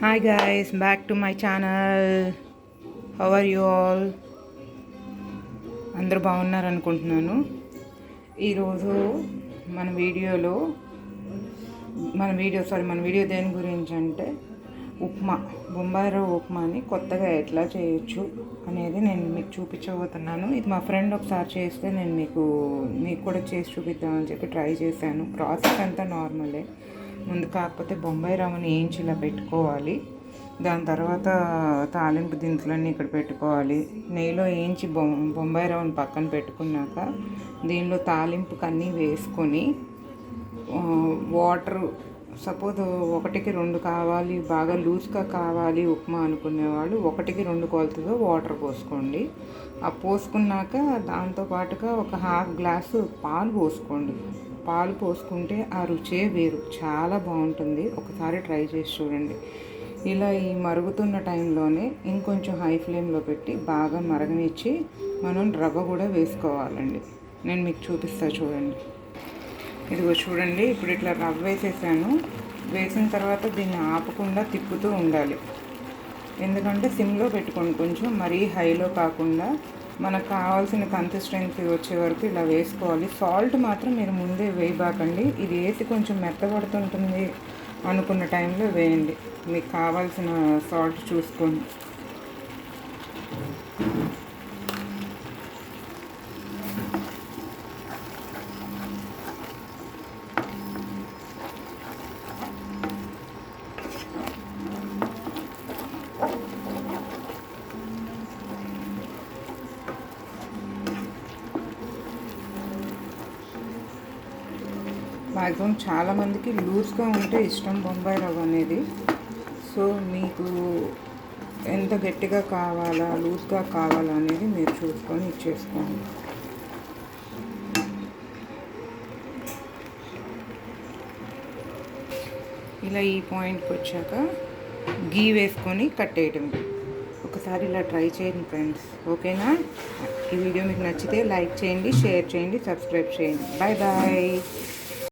Hi guys, back to my channel. How are you all? అందరూ బాగున్నారనుకుంటున్నాను. ఈరోజు మన వీడియో దేని గురించి అంటే ఉప్మా, బొంబాయి రవ్వ ఉప్మాని కొత్తగా ఎట్లా చేయొచ్చు అనేది నేను మీకు చూపించబోతున్నాను. ఇది మా ఫ్రెండ్ ఒకసారి చేస్తే నేను మీకు కూడా చేసి చూపిద్దామని చెప్పి ట్రై చేశాను. ప్రాసెస్ అంతా నార్మలే. ముందు కాకపోతే బొంబాయి రవ్వని వేయించి ఇలా పెట్టుకోవాలి. దాని తర్వాత తాలింపు దినుసులన్నీ ఇక్కడ పెట్టుకోవాలి. నెయ్యిలో వేయించి బొంబాయి రవ్వని పక్కన పెట్టుకున్నాక దీనిలో తాలింపుకి అన్నీ వేసుకొని వాటర్ సపోజ్ 1:2 కావాలి, బాగా లూజ్గా కావాలి ఉప్మా అనుకునేవాళ్ళు 1:2 కొలతగా వాటర్ పోసుకోండి. ఆ పోసుకున్నాక దాంతోపాటుగా ఒక హాఫ్ గ్లాసు పాలు పోసుకోండి. పాలు పోసుకుంటే ఆ రుచే వేరు, చాలా బాగుంటుంది. ఒకసారి ట్రై చేసి చూడండి. ఇలా ఈ మరుగుతున్న టైంలోనే ఇంకొంచెం హై ఫ్లేమ్లో పెట్టి బాగా మరగనిచ్చి మనం రవ్వ కూడా వేసుకోవాలండి. నేను మీకు చూపిస్తాను చూడండి. ఇదిగో చూడండి, ఇప్పుడు ఇట్లా రవ్వ వేసేసాను. వేసిన తర్వాత దీన్ని ఆపకుండా తిప్పుతూ ఉండాలి. ఎందుకంటే సిమ్లో పెట్టుకోండి, కొంచెం మరీ హైలో కాకుండా మనకు కావాల్సిన కన్సిస్టెన్సీ వచ్చే వరకు ఇలా వేసుకోవాలి. సాల్ట్ మాత్రం మీరు ముందే వేయబాకండి. ఇది వేసి కొంచెం మెత్తబడుతుంటుంది అనుకున్న టైంలో వేయండి. మీకు కావాల్సిన సాల్ట్ చూసుకోండి. మ్యాక్సిమం చాలామందికి లూజ్గా ఉంటే ఇష్టం బొంబాయి రవ్వ అనేది. సో మీకు ఎంత గట్టిగా కావాలా, లూజ్గా కావాలా అనేది మీరు చూసుకొని ఇచ్చేసుకోండి. ఇలా ఈ పాయింట్కి వచ్చాక గీ వేసుకొని కట్టేయటం. ఒకసారి ఇలా ట్రై చేయండి ఫ్రెండ్స్, ఓకేనా? ఈ వీడియో మీకు నచ్చితే లైక్ చేయండి, షేర్ చేయండి, సబ్స్క్రైబ్ చేయండి. Bye bye.